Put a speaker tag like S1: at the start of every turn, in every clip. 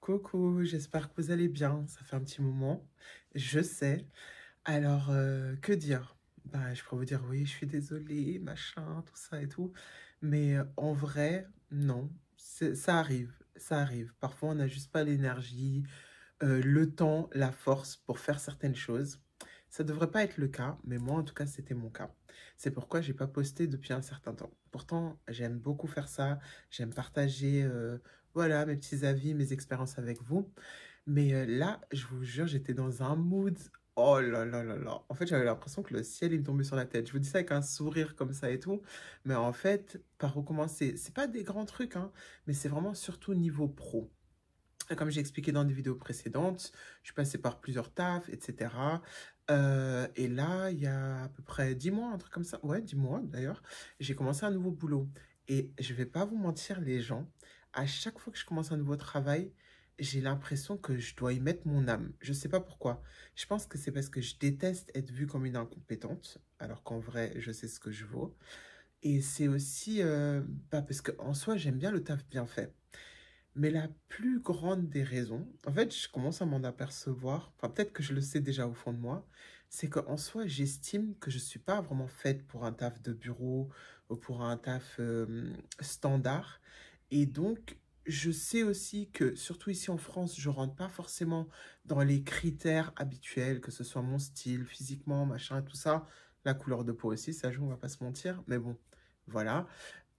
S1: Coucou, j'espère que vous allez bien. Ça fait un petit moment, je sais. Alors, que dire? Bah, je pourrais vous dire oui, je suis désolée, machin, tout ça et tout. Mais en vrai, non. Ça arrive, ça arrive. Parfois, on n'a juste pas l'énergie, le temps, la force pour faire certaines choses. Ça devrait pas être le cas, mais moi, en tout cas, c'était mon cas. C'est pourquoi j'ai pas posté depuis un certain temps. Pourtant, j'aime beaucoup faire ça. J'aime partager, voilà, mes petits avis, mes expériences avec vous. Mais là, je vous jure, j'étais dans un mood. Oh là là là là. En fait, j'avais l'impression que le ciel il me tombait sur la tête. Je vous dis ça avec un sourire comme ça et tout. Mais en fait, par où commencer? C'est pas des grands trucs, hein, mais c'est vraiment surtout niveau pro. Comme j'ai expliqué dans des vidéos précédentes, je suis passée par plusieurs tafs, etc. Et là, il y a à peu près 10 mois, un truc comme ça. Ouais, 10 mois d'ailleurs. J'ai commencé un nouveau boulot. Et je vais pas vous mentir, les gens, à chaque fois que je commence un nouveau travail, j'ai l'impression que je dois y mettre mon âme. Je sais pas pourquoi. Je pense que c'est parce que je déteste être vue comme une incompétente, alors qu'en vrai, je sais ce que je vaux. Et c'est aussi bah, parce qu'en soi, j'aime bien le taf bien fait. Mais la plus grande des raisons, en fait, je commence à m'en apercevoir, enfin peut-être que je le sais déjà au fond de moi, c'est qu'en soi, j'estime que je ne suis pas vraiment faite pour un taf de bureau ou pour un taf standard. Et donc, je sais aussi que, surtout ici en France, je rentre pas forcément dans les critères habituels, que ce soit mon style, physiquement, machin, tout ça. La couleur de peau aussi, ça joue, on va pas se mentir. Mais bon, voilà.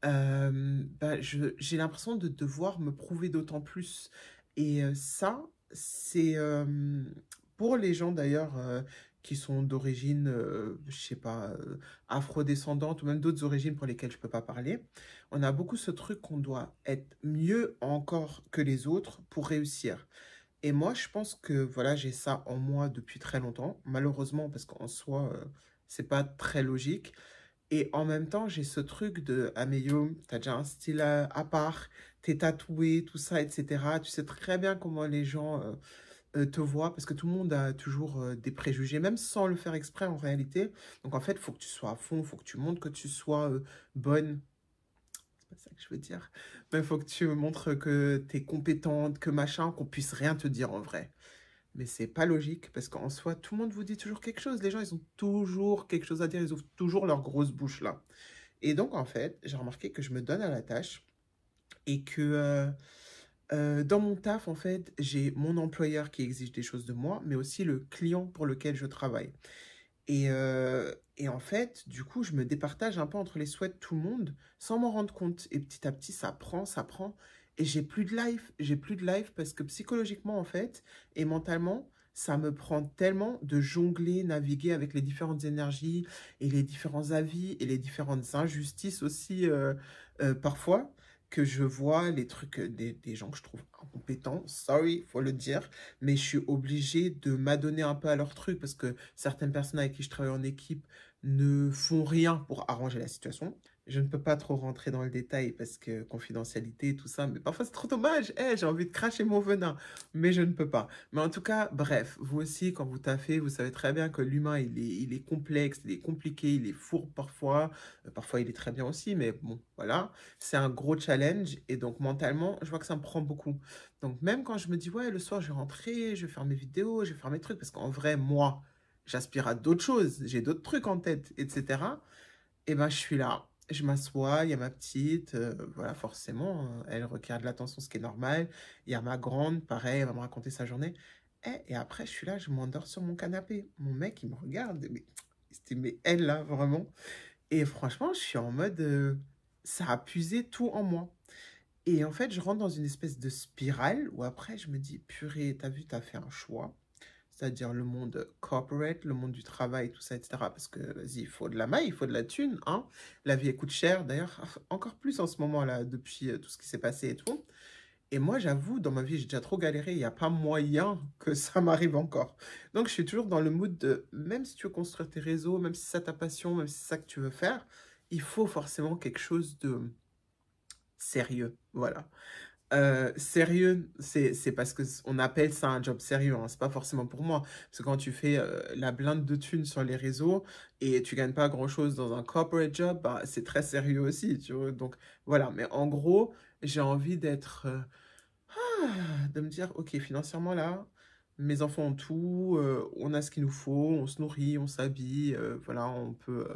S1: Bah, j'ai l'impression de devoir me prouver d'autant plus. Et ça, c'est pour les gens d'ailleurs qui sont d'origine, je sais pas, afrodescendante ou même d'autres origines pour lesquelles je peux pas parler. On a beaucoup ce truc qu'on doit être mieux encore que les autres pour réussir. Et moi, je pense que voilà, j'ai ça en moi depuis très longtemps. Malheureusement, parce qu'en soi, c'est pas très logique. Et en même temps, j'ai ce truc de Amélie, t'as déjà un style à part, t'es tatoué, tout ça, etc. Tu sais très bien comment les gens te voient, parce que tout le monde a toujours des préjugés, même sans le faire exprès en réalité. Donc en fait, il faut que tu sois à fond, il faut que tu montres que tu sois bonne. C'est pas ça que je veux dire. Mais il faut que tu montres que t'es compétente, que machin, qu'on puisse rien te dire en vrai. Mais c'est pas logique parce qu'en soi, tout le monde vous dit toujours quelque chose. Les gens, ils ont toujours quelque chose à dire. Ils ouvrent toujours leur grosse bouche là. Et donc, en fait, j'ai remarqué que je me donne à la tâche et que dans mon taf, en fait, j'ai mon employeur qui exige des choses de moi, mais aussi le client pour lequel je travaille. Et en fait, du coup, je me départage un peu entre les souhaits de tout le monde sans m'en rendre compte. Et petit à petit, ça prend, ça prend. Et j'ai plus de life. J'ai plus de life parce que psychologiquement, en fait, et mentalement, ça me prend tellement de jongler, naviguer avec les différentes énergies et les différents avis et les différentes injustices aussi, parfois, que je vois les trucs des gens que je trouve incompétents. Sorry, faut le dire, mais je suis obligée de m'adonner un peu à leur truc parce que certaines personnes avec qui je travaille en équipe ne font rien pour arranger la situation. Je ne peux pas trop rentrer dans le détail parce que confidentialité et tout ça, mais parfois c'est trop dommage. Eh, j'ai envie de cracher mon venin, mais je ne peux pas. Mais en tout cas, bref, vous aussi, quand vous taffez, vous savez très bien que l'humain, il est complexe, il est compliqué, il est fourbe parfois. Parfois, il est très bien aussi, mais bon, voilà. C'est un gros challenge et donc mentalement, je vois que ça me prend beaucoup. Donc même quand je me dis, ouais, le soir, je vais rentrer, je vais faire mes vidéos, je vais faire mes trucs, parce qu'en vrai, moi, j'aspire à d'autres choses, j'ai d'autres trucs en tête, etc. Et ben, je suis là, je m'assois, il y a ma petite, voilà, forcément, elle requiert de l'attention, ce qui est normal. Il y a ma grande, pareil, elle va me raconter sa journée. Et après, je suis là, je m'endors sur mon canapé. Mon mec, il me regarde, mais elle, là, vraiment. Et franchement, je suis en mode, ça a puisé tout en moi. Et en fait, je rentre dans une espèce de spirale où après, je me dis, purée, t'as vu, t'as fait un choix. C'est-à-dire le monde corporate, le monde du travail, tout ça, etc. Parce que, vas-y, il faut de la maille, il faut de la thune, hein. La vie, elle coûte cher, d'ailleurs, encore plus en ce moment-là, depuis tout ce qui s'est passé et tout. Et moi, j'avoue, dans ma vie, j'ai déjà trop galéré, il n'y a pas moyen que ça m'arrive encore. Donc, je suis toujours dans le mood de, même si tu veux construire tes réseaux, même si c'est ça ta passion, même si c'est ça que tu veux faire, il faut forcément quelque chose de sérieux, voilà. Sérieux, c'est parce que on appelle ça un job sérieux, hein. C'est pas forcément pour moi. Parce que quand tu fais la blinde de thunes sur les réseaux et tu gagnes pas grand-chose dans un corporate job, bah, c'est très sérieux aussi, tu vois. Donc voilà, mais en gros, j'ai envie d'être de me dire, ok, financièrement là, mes enfants ont tout, on a ce qu'il nous faut, on se nourrit, on s'habille, voilà, on peut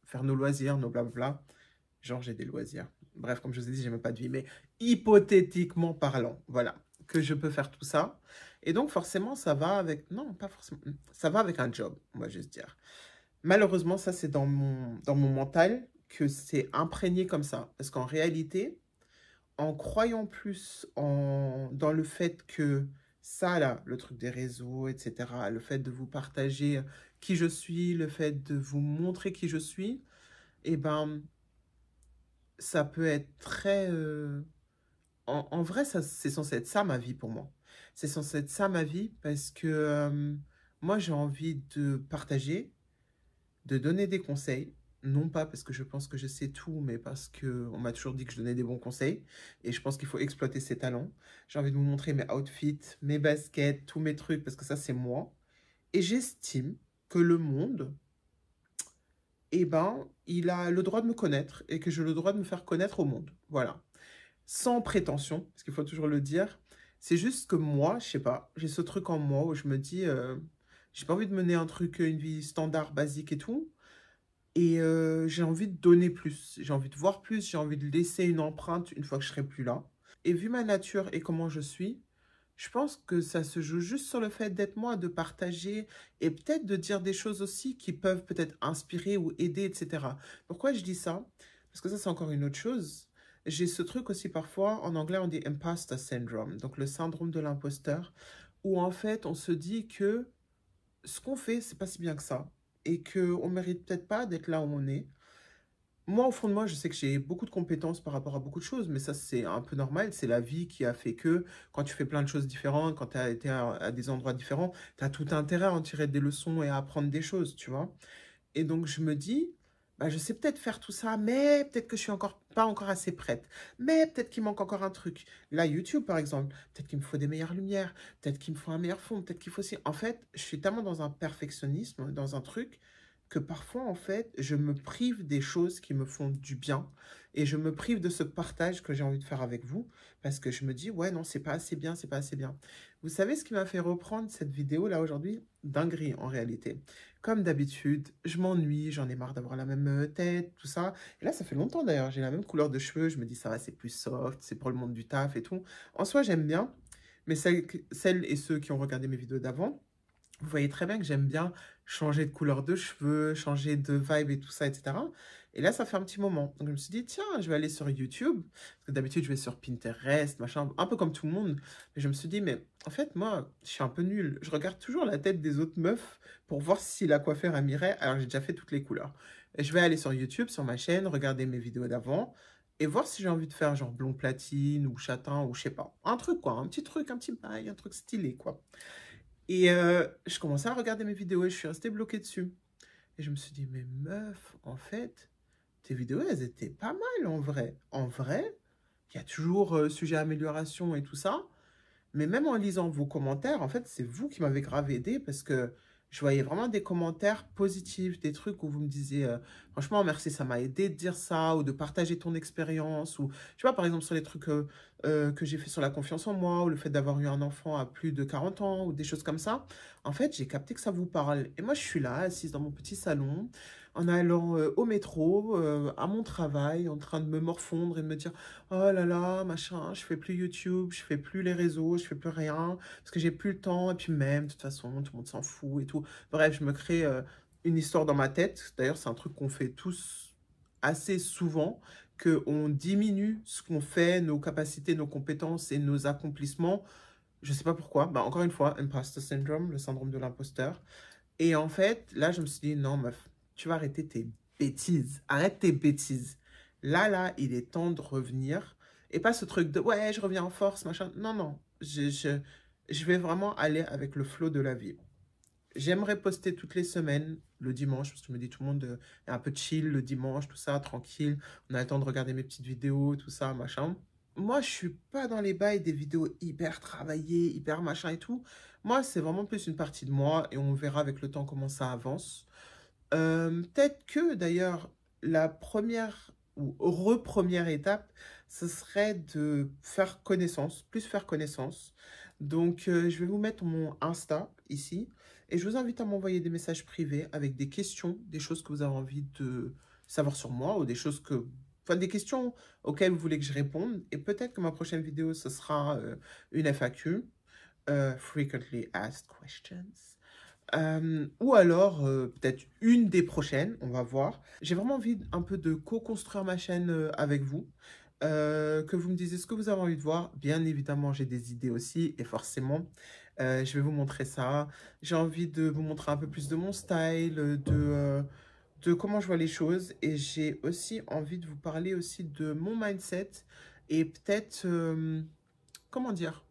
S1: faire nos loisirs, nos blablabla. Genre, j'ai des loisirs. Bref, comme je vous ai dit, j'ai même pas de vie, mais hypothétiquement parlant, voilà, que je peux faire tout ça. Et donc, forcément, ça va avec... Non, pas forcément. Ça va avec un job, on va juste dire. Malheureusement, ça, c'est dans mon mental que c'est imprégné comme ça. Parce qu'en réalité, en croyant plus dans le fait que ça, là, le truc des réseaux, etc., le fait de vous partager qui je suis, le fait de vous montrer qui je suis, eh ben, ça peut être très... en vrai, ça, c'est censé être ça ma vie pour moi. C'est censé être ça ma vie parce que moi, j'ai envie de partager, de donner des conseils, non pas parce que je pense que je sais tout, mais parce que on m'a toujours dit que je donnais des bons conseils, et je pense qu'il faut exploiter ses talents. J'ai envie de vous montrer mes outfits, mes baskets, tous mes trucs, parce que ça, c'est moi. Et j'estime que le monde, eh ben, il a le droit de me connaître, et que j'ai le droit de me faire connaître au monde. Voilà. Sans prétention, parce qu'il faut toujours le dire. C'est juste que moi, je sais pas, j'ai ce truc en moi où je me dis, j'ai pas envie de mener un truc, une vie standard, basique et tout. Et j'ai envie de donner plus, j'ai envie de voir plus, j'ai envie de laisser une empreinte une fois que je serai plus là. Et vu ma nature et comment je suis, je pense que ça se joue juste sur le fait d'être moi, de partager et peut-être de dire des choses aussi qui peuvent peut-être inspirer ou aider, etc. Pourquoi je dis ça? Parce que ça, c'est encore une autre chose. J'ai ce truc aussi parfois, en anglais on dit imposter syndrome, donc le syndrome de l'imposteur, où en fait on se dit que ce qu'on fait, c'est pas si bien que ça, et qu'on mérite peut-être pas d'être là où on est. Moi, au fond de moi, je sais que j'ai beaucoup de compétences par rapport à beaucoup de choses, mais ça, c'est un peu normal. C'est la vie qui a fait que quand tu fais plein de choses différentes, quand tu as été à des endroits différents, tu as tout intérêt à en tirer des leçons et à apprendre des choses, tu vois. Et donc, je me dis, bah, je sais peut-être faire tout ça, mais peut-être que je suis encore pas encore assez prête. Mais peut-être qu'il manque encore un truc. Là, YouTube, par exemple, peut-être qu'il me faut des meilleures lumières, peut-être qu'il me faut un meilleur fond, peut-être qu'il faut aussi... En fait, je suis tellement dans un perfectionnisme, dans un truc, que parfois, en fait, je me prive des choses qui me font du bien et je me prive de ce partage que j'ai envie de faire avec vous parce que je me dis, ouais, non, c'est pas assez bien, c'est pas assez bien. Vous savez ce qui m'a fait reprendre cette vidéo là aujourd'hui? Dinguerie en réalité. Comme d'habitude, je m'ennuie, j'en ai marre d'avoir la même tête, tout ça. Et là, ça fait longtemps d'ailleurs, j'ai la même couleur de cheveux, je me dis, ça va, c'est plus soft, c'est pour le monde du taf et tout. En soi, j'aime bien, mais celles et ceux qui ont regardé mes vidéos d'avant, vous voyez très bien que j'aime bien changer de couleur de cheveux, changer de vibe et tout ça, etc. Et là, ça fait un petit moment. Donc, je me suis dit, tiens, je vais aller sur YouTube. Parce que d'habitude, je vais sur Pinterest, machin, un peu comme tout le monde. Mais je me suis dit, mais en fait, moi, je suis un peu nulle. Je regarde toujours la tête des autres meufs pour voir si la coiffure elle m'irait. Alors, j'ai déjà fait toutes les couleurs. Et je vais aller sur YouTube, sur ma chaîne, regarder mes vidéos d'avant et voir si j'ai envie de faire genre blond platine ou châtain ou je sais pas. Un truc, quoi. Un petit truc, un petit bail, un truc stylé, quoi. Et je commençais à regarder mes vidéos et je suis restée bloquée dessus. Et je me suis dit, mais meuf, en fait, tes vidéos, elles étaient pas mal en vrai. En vrai, il y a toujours sujet à amélioration et tout ça. Mais même en lisant vos commentaires, en fait, c'est vous qui m'avez grave aidé parce que je voyais vraiment des commentaires positifs, des trucs où vous me disiez, franchement, merci, ça m'a aidé de dire ça, ou de partager ton expérience, ou, tu vois, par exemple, sur les trucs que j'ai fait sur la confiance en moi, ou le fait d'avoir eu un enfant à plus de 40 ans, ou des choses comme ça. En fait, j'ai capté que ça vous parle. Et moi, je suis là, assise dans mon petit salon, en allant au métro, à mon travail, en train de me morfondre et de me dire, oh là là, machin, je fais plus YouTube, je fais plus les réseaux, je fais plus rien, parce que j'ai plus le temps, et puis même, de toute façon, tout le monde s'en fout et tout. Bref, je me crée une histoire dans ma tête. D'ailleurs, c'est un truc qu'on fait tous assez souvent, qu'on diminue ce qu'on fait, nos capacités, nos compétences et nos accomplissements. Je sais pas pourquoi. Bah, encore une fois, imposter syndrome, le syndrome de l'imposteur. Et en fait, là, je me suis dit, non, meuf, tu vas arrêter tes bêtises. Arrête tes bêtises. Là, il est temps de revenir. Et pas ce truc de, ouais, je reviens en force, machin. Non, non. Je vais vraiment aller avec le flow de la vie. J'aimerais poster toutes les semaines, le dimanche, parce que je me dis tout le monde est un peu chill le dimanche, tout ça, tranquille. On a le temps de regarder mes petites vidéos, tout ça, machin. Moi, je suis pas dans les bails des vidéos hyper travaillées, hyper machin et tout. Moi, c'est vraiment plus une partie de moi et on verra avec le temps comment ça avance. Peut-être que d'ailleurs, la première ou re-première étape, ce serait de faire connaissance, plus faire connaissance. Donc, je vais vous mettre mon Insta ici et je vous invite à m'envoyer des messages privés avec des questions, des choses que vous avez envie de savoir sur moi ou des choses que, enfin, des questions auxquelles vous voulez que je réponde. Et peut-être que ma prochaine vidéo, ce sera une FAQ, Frequently Asked Questions. Ou alors, peut-être une des prochaines, on va voir. J'ai vraiment envie un peu de co-construire ma chaîne avec vous. Que vous me disiez ce que vous avez envie de voir. Bien évidemment, j'ai des idées aussi, et forcément, je vais vous montrer ça. J'ai envie de vous montrer un peu plus de mon style, de comment je vois les choses. Et j'ai aussi envie de vous parler aussi de mon mindset. Et peut-être, comment dire?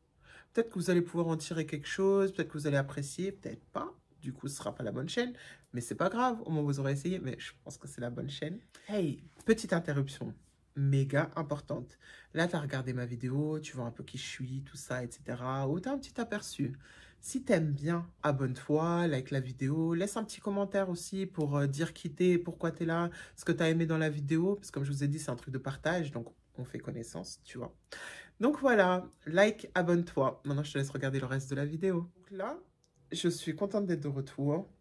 S1: Peut-être que vous allez pouvoir en tirer quelque chose, peut-être que vous allez apprécier, peut-être pas. Du coup, ce sera pas la bonne chaîne, mais c'est pas grave, au moins vous aurez essayé, mais je pense que c'est la bonne chaîne. Hey, petite interruption, méga importante. Là, tu as regardé ma vidéo, tu vois un peu qui je suis, tout ça, etc. Ou tu as un petit aperçu. Si t'aimes bien, abonne-toi, like la vidéo, laisse un petit commentaire aussi pour dire qui t'es, pourquoi t'es là, ce que t'as aimé dans la vidéo, parce que comme je vous ai dit, c'est un truc de partage, donc on fait connaissance, tu vois. Donc voilà, like, abonne-toi. Maintenant, je te laisse regarder le reste de la vidéo. Donc là, je suis contente d'être de retour.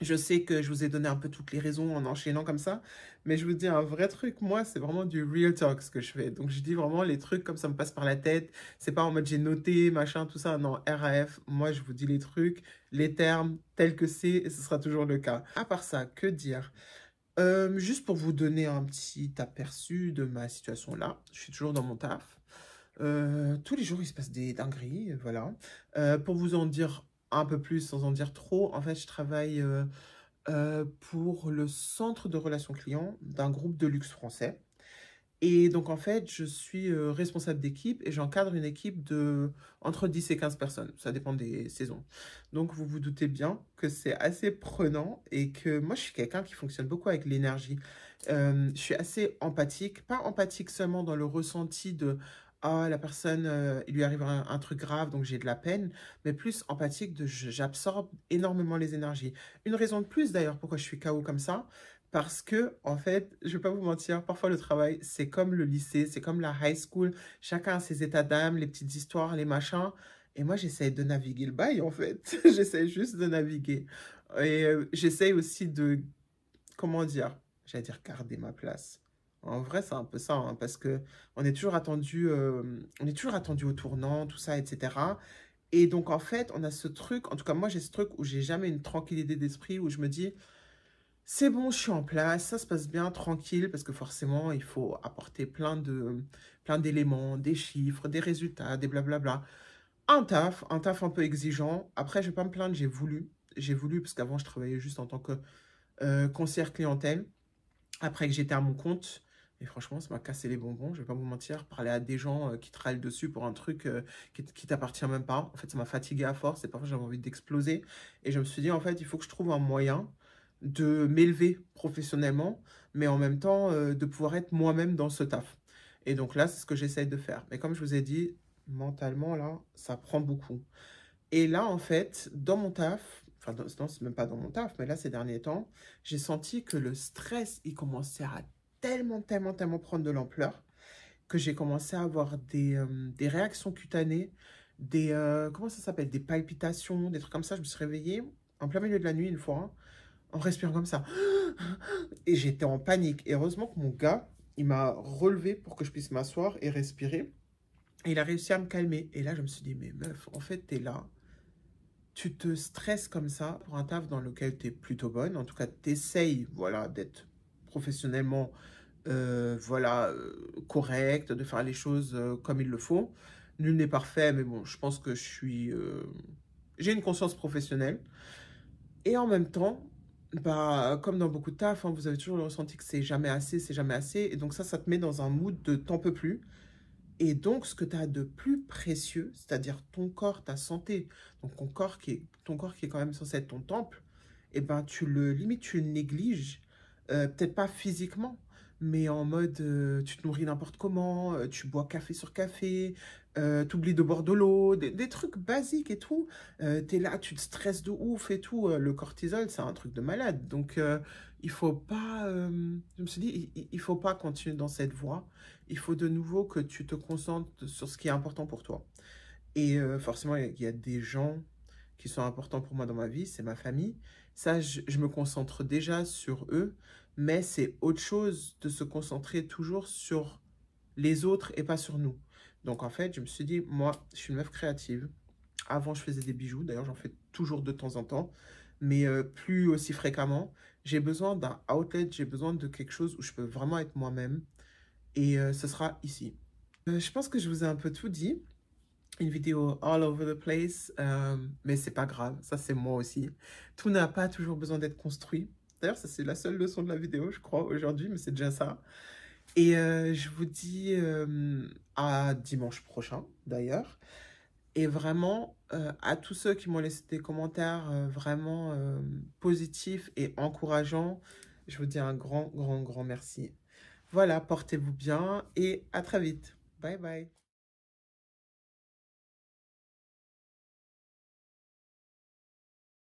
S1: Je sais que je vous ai donné un peu toutes les raisons en enchaînant comme ça, mais je vous dis un vrai truc, moi, c'est vraiment du real talk ce que je fais. Donc je dis vraiment les trucs comme ça me passe par la tête. C'est pas en mode j'ai noté, machin, tout ça. Non, RAF, moi, je vous dis les trucs, les termes tels que c'est, et ce sera toujours le cas. À part ça, que dire? Juste pour vous donner un petit aperçu de ma situation là, je suis toujours dans mon taf. Tous les jours, il se passe des dingueries, voilà. Pour vous en dire un peu plus, sans en dire trop, en fait, je travaille pour le centre de relations clients d'un groupe de luxe français. Et donc, en fait, je suis responsable d'équipe et j'encadre une équipe de entre 10 et 15 personnes. Ça dépend des saisons. Donc, vous vous doutez bien que c'est assez prenant et que moi, je suis quelqu'un qui fonctionne beaucoup avec l'énergie. Je suis assez empathique, pas empathique seulement dans le ressenti de ah, la personne, il lui arrive un truc grave, donc j'ai de la peine, mais plus empathique de j'absorbe énormément les énergies. Une raison de plus d'ailleurs pourquoi je suis KO comme ça, parce que, en fait, je vais pas vous mentir, parfois le travail, c'est comme le lycée, c'est comme la high school. Chacun a ses états d'âme, les petites histoires, les machins. Et moi, j'essaie de naviguer le bail, en fait. J'essaie juste de naviguer. Et j'essaie aussi de, comment dire, j'allais dire garder ma place. En vrai, c'est un peu ça, hein, parce que on est toujours attendu au tournant, tout ça, etc. Et donc, en fait, on a ce truc, en tout cas, moi, j'ai ce truc où j'ai jamais une tranquillité d'esprit, où je me dis, c'est bon, je suis en place, ça se passe bien, tranquille, parce que forcément, il faut apporter plein d'éléments, des chiffres, des résultats, des blablabla. Un taf un peu exigeant. Après, je vais pas me plaindre, j'ai voulu, parce qu'avant, je travaillais juste en tant que conseillère clientèle. Après que j'étais à mon compte, et franchement, ça m'a cassé les bonbons, je vais pas vous mentir, parler à des gens qui te râlent dessus pour un truc qui t'appartient même pas. En fait, ça m'a fatigué à force et parfois j'avais envie d'exploser. Et je me suis dit, en fait, il faut que je trouve un moyen de m'élever professionnellement, mais en même temps de pouvoir être moi-même dans ce taf. Et donc là, c'est ce que j'essaye de faire. Mais comme je vous ai dit, mentalement, là, ça prend beaucoup. Et là, en fait, dans mon taf, enfin, non, c'est même pas dans mon taf, mais là, ces derniers temps, j'ai senti que le stress, il commençait à tellement prendre de l'ampleur que j'ai commencé à avoir des réactions cutanées, comment ça s'appelle, des palpitations, des trucs comme ça. Je me suis réveillée en plein milieu de la nuit une fois, hein, en respirant comme ça. Et j'étais en panique. Et heureusement que mon gars, il m'a relevé pour que je puisse m'asseoir et respirer. Et il a réussi à me calmer. Et là, je me suis dit, mais meuf, en fait, t'es là. Tu te stresses comme ça pour un taf dans lequel tu es plutôt bonne. En tout cas, tu essayes voilà, d'être professionnellement voilà, correct, de faire les choses comme il le faut. Nul n'est parfait, mais bon, je pense que j'ai une conscience professionnelle. Et en même temps, bah, comme dans beaucoup de taf, hein, vous avez toujours le ressenti que c'est jamais assez, c'est jamais assez. Et donc ça te met dans un mood de t'en peux plus. Et donc, ce que tu as de plus précieux, c'est-à-dire ton corps, ta santé, donc ton corps qui est quand même censé être ton temple, eh ben, limite, tu le négliges, peut-être pas physiquement, mais en mode, tu te nourris n'importe comment, tu bois café sur café, t'oublies de boire de l'eau, des trucs basiques et tout. T'es là, tu te stresses de ouf et tout. Le cortisol, c'est un truc de malade. Donc, il faut pas... je me suis dit, il faut pas continuer dans cette voie. Il faut de nouveau que tu te concentres sur ce qui est important pour toi. Et forcément, il y a des gens qui sont importants pour moi dans ma vie, c'est ma famille. Ça, je me concentre déjà sur eux, mais c'est autre chose de se concentrer toujours sur les autres et pas sur nous. Donc en fait, je me suis dit, moi, je suis une meuf créative. Avant, je faisais des bijoux, d'ailleurs, j'en fais toujours de temps en temps, mais plus aussi fréquemment. J'ai besoin d'un outlet, j'ai besoin de quelque chose où je peux vraiment être moi-même, et ce sera ici. Je pense que je vous ai un peu tout dit. Une vidéo all over the place, mais c'est pas grave, ça c'est moi aussi. Tout n'a pas toujours besoin d'être construit. D'ailleurs, ça c'est la seule leçon de la vidéo, je crois, aujourd'hui, mais c'est déjà ça. Et je vous dis à dimanche prochain, d'ailleurs. Et vraiment, à tous ceux qui m'ont laissé des commentaires vraiment positifs et encourageants, je vous dis un grand, grand, grand merci. Voilà, portez-vous bien et à très vite. Bye bye.